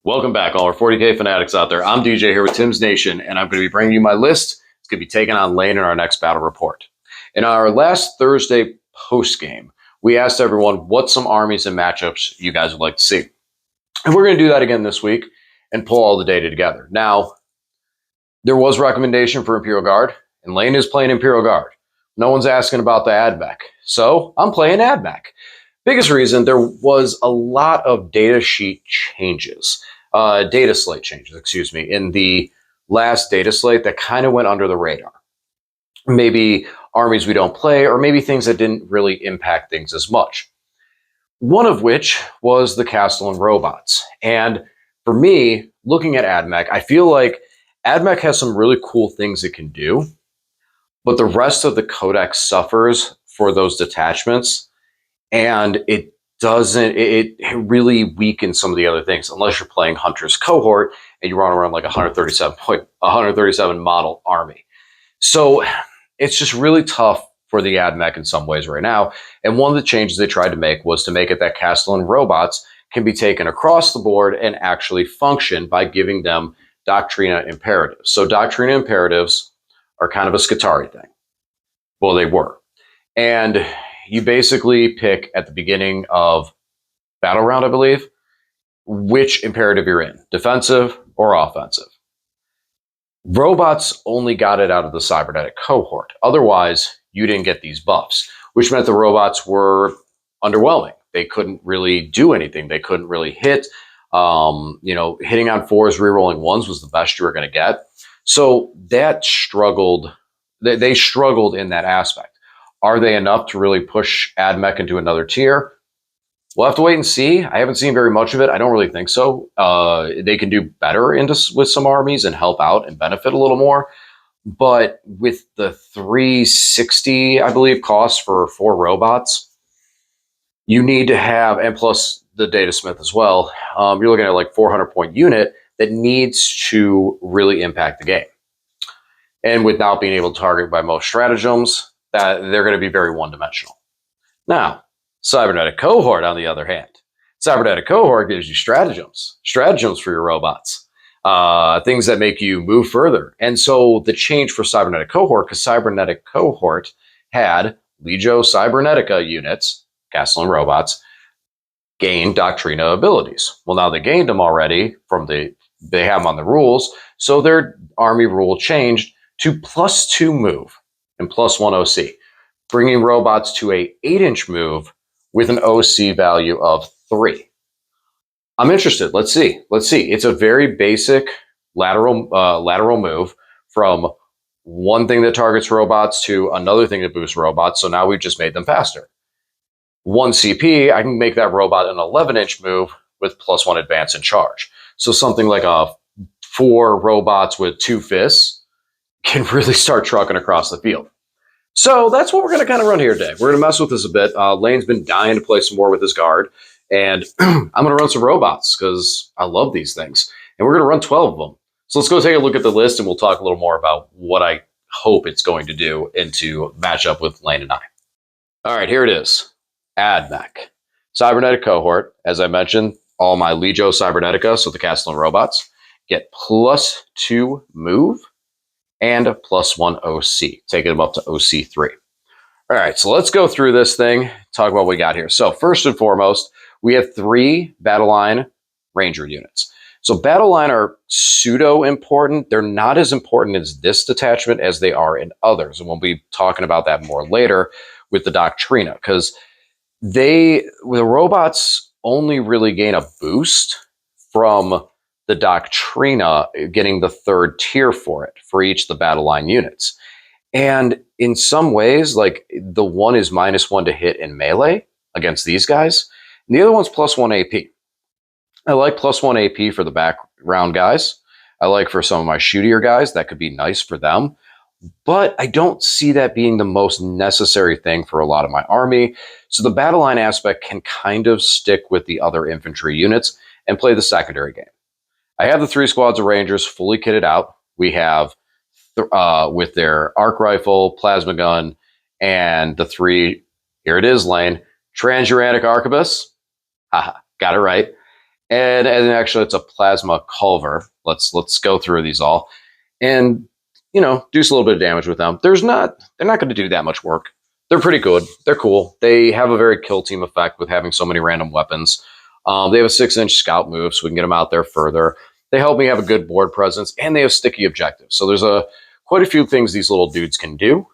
Welcome back, all our 40K fanatics out there. I'm DJ here with Tim's Nation, and I'm going to be bringing you my list. It's going to be taken on Lane in our next battle report. In our last Thursday post game, we asked everyone what some armies and matchups you guys would like to see. And we're going to do that again this week and pull all the data together. Now, there was recommendation for Imperial Guard, and Lane is playing Imperial Guard. No one's asking about the Ad Mech, so I'm playing Ad Mech. Biggest reason, there was a lot of data sheet changes. Data slate changes, in the last data slate that kind of went under the radar. Maybe armies we don't play, or maybe things that didn't really impact things as much. One of which was the Castle and Robots. And for me, looking at Ad Mech, I feel like Ad Mech has some really cool things it can do, but the rest of the codex suffers for those detachments, and it really weakens some of the other things, unless you're playing Hunter's Cohort and you run around like 137 model army. So it's just really tough for the Ad Mech in some ways right now. And one of the changes they tried to make was to make it that Castle and Robots can be taken across the board and actually function by giving them Doctrina imperatives. So Doctrina imperatives are kind of a Scutari thing. Well, they were. And you basically pick at the beginning of battle round, I believe, which imperative you're in, defensive or offensive. Robots only got it out of the Cybernetic Cohort. Otherwise, you didn't get these buffs, which meant the robots were underwhelming. They couldn't really do anything. They couldn't really hit. Hitting on 4s, rerolling 1s was the best you were going to get. So that struggled. They struggled in that aspect. Are they enough to really push Ad Mech into another tier? We'll have to wait and see. I haven't seen very much of it. I don't really think so. They can do better with some armies and help out and benefit a little more. But with the 360, I believe, cost for 4 robots, you need to have, and plus the Datasmith as well, you're looking at like 400-point unit that needs to really impact the game. And without being able to target by most stratagems, that they're going to be very one-dimensional. Now, Cybernetic Cohort, on the other hand. Cybernetic Cohort gives you stratagems for your robots, things that make you move further. And so the change for Cybernetic Cohort, because Cybernetic Cohort had Legio Cybernetica units, Castle and Robots, gain Doctrina abilities. Well, now they gained them already they have them on the rules, so their army rule changed to +2 move and +1 OC, bringing robots to a 8-inch move with an OC value of 3. I'm interested. Let's see. It's a very basic lateral move from one thing that targets robots to another thing that boosts robots. So now we've just made them faster. 1 CP, I can make that robot an 11-inch move with +1 advance and charge. So something like a 4 robots with 2 fists can really start trucking across the field. So that's what we're going to kind of run here today. We're going to mess with this a bit. Lane's been dying to play some more with his guard, and I'm going to run some robots because I love these things. And we're going to run 12 of them. So let's go take a look at the list, and we'll talk a little more about what I hope it's going to do into matchup with Lane and I. All right, here it is. Ad Mech. Cybernetic Cohort. As I mentioned, all my Legio Cybernetica, so the Castle and Robots, get +2 move and +1 OC, taking them up to OC3. All right, so let's go through this thing, talk about what we got here. So first and foremost, we have 3 Battle Line Ranger units. So Battle Line are pseudo-important. They're not as important as this detachment as they are in others. And we'll be talking about that more later with the Doctrina, because the robots only really gain a boost from the Doctrina getting the 3rd tier for it, for each of the Battle Line units. And in some ways, like the one is -1 to hit in melee against these guys, and the other one's +1 AP. I like +1 AP for the background guys. I like for some of my shootier guys, that could be nice for them. But I don't see that being the most necessary thing for a lot of my army. So the Battle Line aspect can kind of stick with the other infantry units and play the secondary game. I have the 3 squads of Rangers fully kitted out. We have, with their arc rifle, plasma gun, and the 3, here it is, Lane, Transuranic Arquebus. Haha, got it right. And actually it's a plasma culver. Let's go through these all, and do a little bit of damage with them. They're not going to do that much work. They're pretty good. They're cool. They have a very kill team effect with having so many random weapons. They have a 6-inch scout move, so we can get them out there further. They help me have a good board presence, and they have sticky objectives. So there's quite a few things these little dudes can do.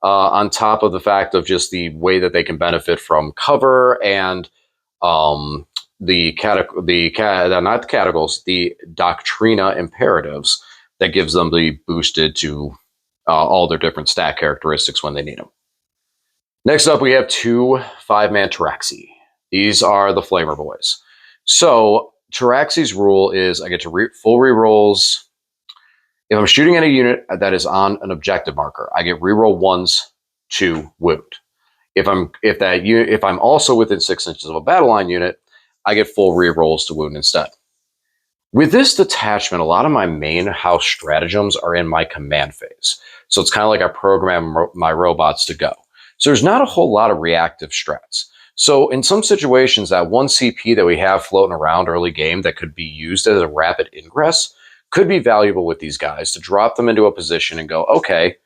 On top of the fact of just the way that they can benefit from cover and um, not the catechals, the doctrina imperatives that gives them the boosted to all their different stat characteristics when they need them. Next up, we have 2 5-man Taraxi. These are the Flamer Boys. So Taraxi's rule is I get to full rerolls. If I'm shooting at a unit that is on an objective marker, I get reroll 1s to wound. If I'm also within 6 inches of a battle line unit, I get full rerolls to wound instead. With this detachment, a lot of my main house stratagems are in my command phase. So it's kind of like I program my robots to go. So there's not a whole lot of reactive strats. So in some situations, that 1 CP that we have floating around early game that could be used as a rapid ingress could be valuable with these guys to drop them into a position and go, okay,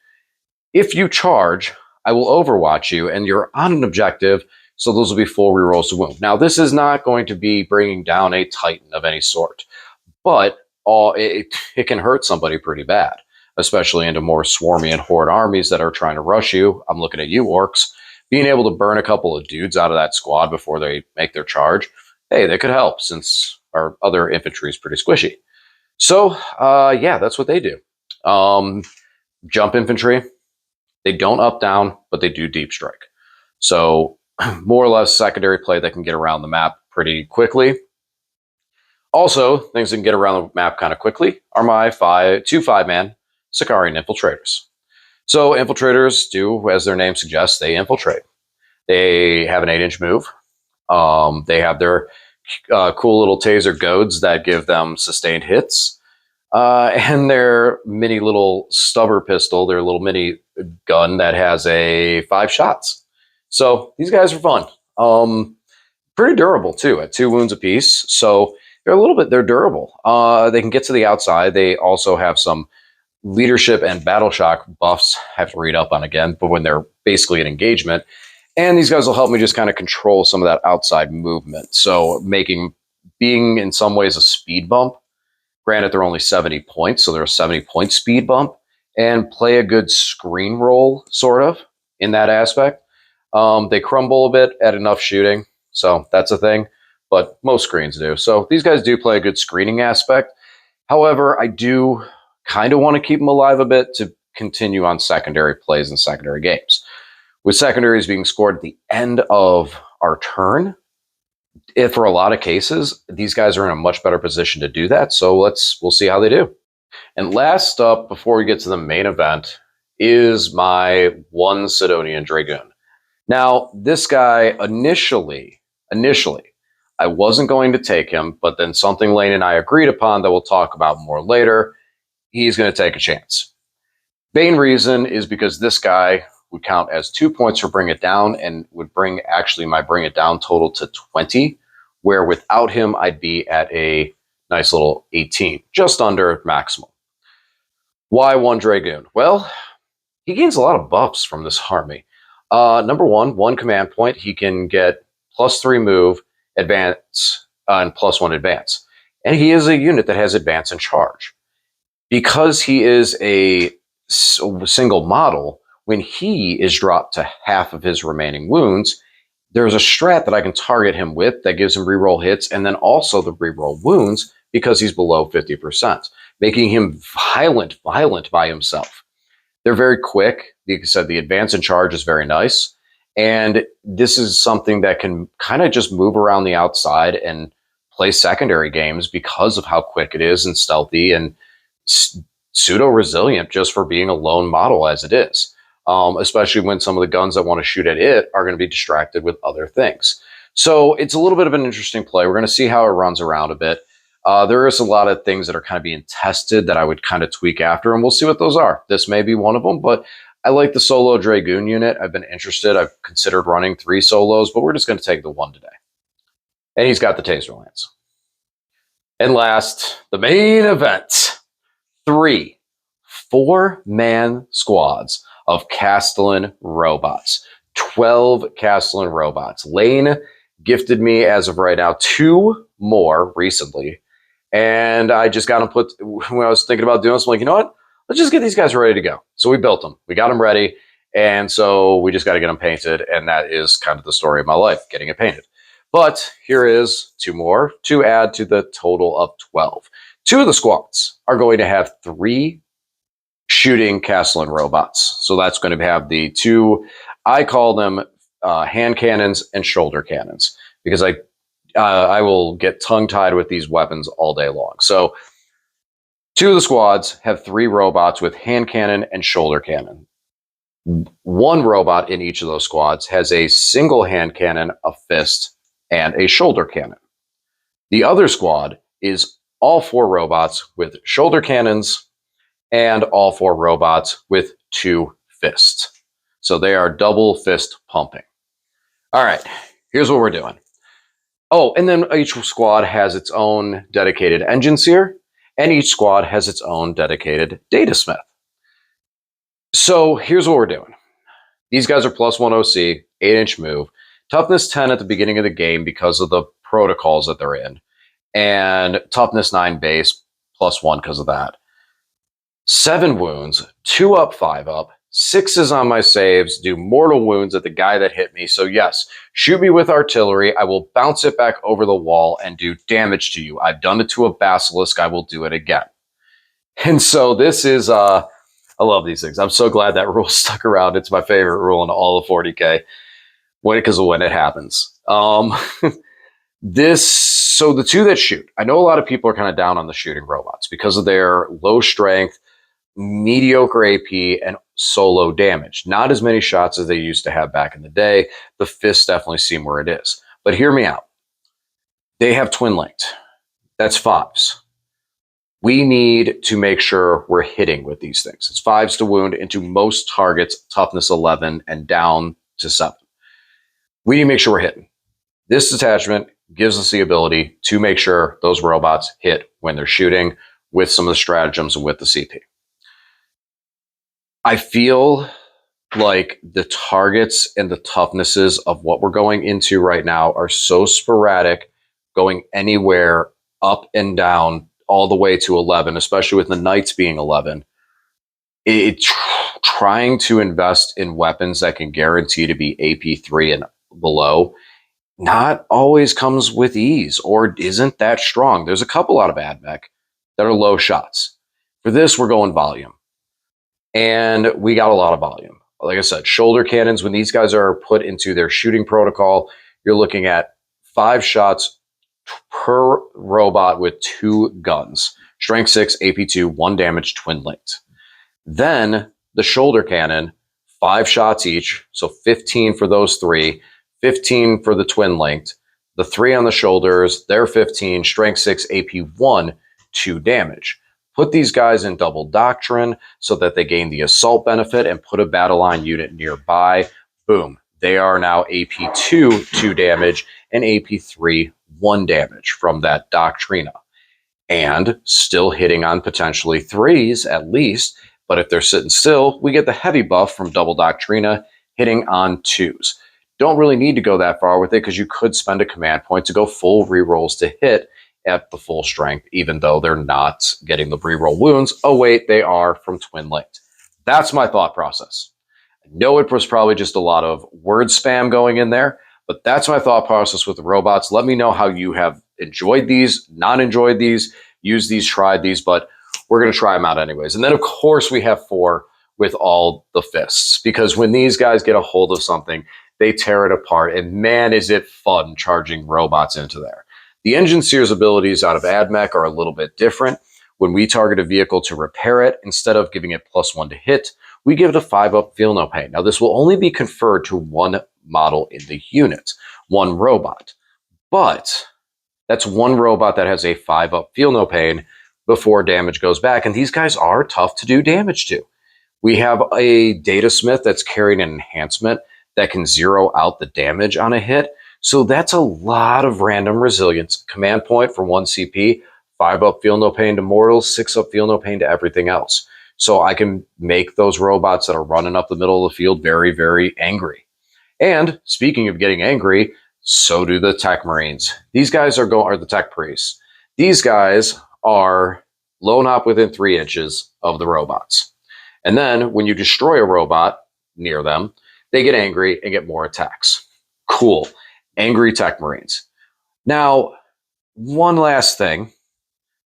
if you charge, I will overwatch you, and you're on an objective, so those will be full rerolls to wound. Now, this is not going to be bringing down a Titan of any sort, but it can hurt somebody pretty bad, especially into more swarmy and horde armies that are trying to rush you. I'm looking at you, orcs. Being able to burn a couple of dudes out of that squad before they make their charge, hey, that could help since our other infantry is pretty squishy. So, yeah, that's what they do. Jump infantry, they don't up down, but they do deep strike. So, more or less secondary play that can get around the map pretty quickly. Also, things that can get around the map kind of quickly are my 2 5-man Sicarian infiltrators. So, infiltrators do, as their name suggests, they infiltrate. They have an 8-inch move. They have their cool little taser goads that give them sustained hits. And their mini little stubber pistol, their little mini gun that has 5 shots. So these guys are fun. Pretty durable too, at 2 wounds apiece. So they're durable. They can get to the outside. They also have some leadership and battle shock buffs. I have to read up on again, but when they're basically in engagement. And these guys will help me just kind of control some of that outside movement. So being in some ways a speed bump. Granted, they're only 70 points, so they're a 70-point speed bump, and play a good screen roll, sort of, in that aspect. They crumble a bit at enough shooting, so that's a thing, but most screens do. So these guys do play a good screening aspect. However, I do kind of want to keep them alive a bit to continue on secondary plays and secondary games. With secondaries being scored at the end of our turn, if for a lot of cases, these guys are in a much better position to do that. So we'll see how they do. And last up, before we get to the main event, is my 1 Sidonian Dragoon. Now, this guy initially, I wasn't going to take him, but then something Lane and I agreed upon that we'll talk about more later, he's going to take a chance. Main reason is because this guy would count as 2 points for Bring It Down and would bring my Bring It Down total to 20, where without him, I'd be at a nice little 18, just under maximum. Why 1 Dragoon? Well, he gains a lot of buffs from this army. Number 1 command point, he can get +3 move, advance, and +1 advance. And he is a unit that has advance and charge. Because he is a single model, when he is dropped to half of his remaining wounds, there's a strat that I can target him with that gives him reroll hits and then also the reroll wounds because he's below 50%, making him violent by himself. They're very quick. Like I said, the advance and charge is very nice. And this is something that can kind of just move around the outside and play secondary games because of how quick it is and stealthy and pseudo-resilient just for being a lone model as it is. Especially when some of the guns that want to shoot at it are going to be distracted with other things. So it's a little bit of an interesting play. We're going to see how it runs around a bit. There is a lot of things that are kind of being tested that I would kind of tweak after, and we'll see what those are. This may be one of them, but I like the solo Dragoon unit. I've been interested. I've considered running 3 solos, but we're just going to take the 1 today. And he's got the Taser Lance. And last, the main event. 3 4-man squads of Castellan robots. 12 Castellan robots. Lane gifted me, as of right now, 2 more recently. And I just got them put, when I was thinking about doing this, I'm like, you know what? Let's just get these guys ready to go. So we built them. We got them ready. And so we just got to get them painted. And that is kind of the story of my life, getting it painted. But here is 2 more to add to the total of 12. 2 of the squads are going to have 3 shooting Castellan robots. So that's going to have the 2, I call them hand cannons and shoulder cannons, because I will get tongue-tied with these weapons all day long. So 2 of the squads have 3 robots with hand cannon and shoulder cannon. 1 robot in each of those squads has a single hand cannon, a fist, and a shoulder cannon. The other squad is all 4 robots with shoulder cannons and all 4 robots with 2 fists. So they are double fist pumping. All right, here's what we're doing. Oh, and then each squad has its own dedicated engine seer, and each squad has its own dedicated data smith. So here's what we're doing. These guys are +1 OC, 8-inch move, toughness 10 at the beginning of the game because of the protocols that they're in, and toughness 9 base, +1 because of that. 7 wounds, 2 up, 5 up, 6s on my saves, do mortal wounds at the guy that hit me. So yes, shoot me with artillery. I will bounce it back over the wall and do damage to you. I've done it to a basilisk. I will do it again. And so this is, I love these things. I'm so glad that rule stuck around. It's my favorite rule in all of 40K because of when it happens. So the 2 that shoot, I know a lot of people are kind of down on the shooting robots because of their low strength, mediocre AP, and solo damage. Not as many shots as they used to have back in the day. The fists definitely seem where it is. But hear me out. They have twin linked. That's 5s. We need to make sure we're hitting with these things. It's 5s to wound into most targets, toughness 11, and down to 7. We need to make sure we're hitting. This detachment gives us the ability to make sure those robots hit when they're shooting with some of the stratagems and with the CP. I feel like the targets and the toughnesses of what we're going into right now are so sporadic, going anywhere up and down all the way to 11, especially with the knights being 11. Trying to invest in weapons that can guarantee to be AP3 and below not always comes with ease or isn't that strong. There's a couple out of Ad Mech that are low shots. For this, we're going volume. And we got a lot of volume. Like I said, shoulder cannons, when these guys are put into their shooting protocol, you're looking at 5 shots per robot with 2 guns. Strength 6, AP2, 1 damage, twin linked. Then the shoulder cannon, 5 shots each, so 15 for those 3, 15 for the twin linked. The 3 on the shoulders, they're 15, strength 6, AP1, 2 damage. Put these guys in double doctrine so that they gain the assault benefit and put a battle line unit nearby. Boom. They are now AP2, 2 damage, and AP3, 1 damage from that Doctrina. And still hitting on potentially 3s at least, but if they're sitting still, we get the heavy buff from double Doctrina hitting on 2s. Don't really need to go that far with it because you could spend a command point to go full rerolls to hit at the full strength, even though they're not getting the reroll wounds. Oh wait, they are from twin linked. That's my thought process. I know it was probably just a lot of word spam going in there, but that's my thought process with the robots. Let me know how you have enjoyed these, not enjoyed these, used these, tried these, but we're going to try them out anyways. And then of course we have 4 with all the fists, because when these guys get a hold of something, they tear it apart, and man, is it fun charging robots into there. The engine seer's abilities out of Ad Mech are a little bit different. When we target a vehicle to repair it, instead of giving it +1 to hit, we give it a 5 up, feel no pain. Now, this will only be conferred to 1 model in the unit, 1 robot. But that's 1 robot that has a 5 up, feel no pain before damage goes back. And these guys are tough to do damage to. We have a data smith that's carrying an enhancement that can 0 out the damage on a hit. So that's a lot of random resilience. Command point for 1 CP, 5 up, feel no pain to mortals, 6 up, feel no pain to everything else. So I can make those robots that are running up the middle of the field very, very angry. And speaking of getting angry, so do the tech marines. These guys are the tech priests. These guys are lone op within 3 inches of the robots. And then when you destroy a robot near them, they get angry and get more attacks. Cool. Angry tech marines. Now, one last thing.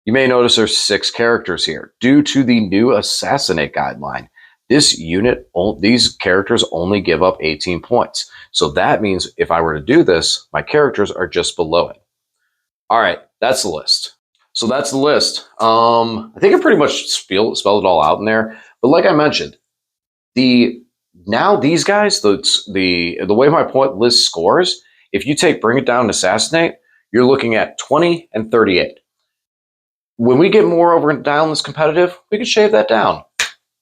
You may notice there's 6 characters here. Due to the new Assassinate guideline, this unit, these characters only give up 18 points. So that means if I were to do this, my characters are just below it. All right, that's the list. So that's the list. I think I pretty much spelled it all out in there. But like I mentioned, now these guys, the way my point list scores, if you bring it down to Assassinate, you're looking at 20 and 38. When we get more over and down this competitive, we can shave that down.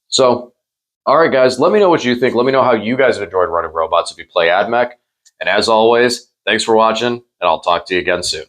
So, all right, guys, let me know what you think. Let me know how you guys have enjoyed running robots if you play Ad Mech. And as always, thanks for watching, and I'll talk to you again soon.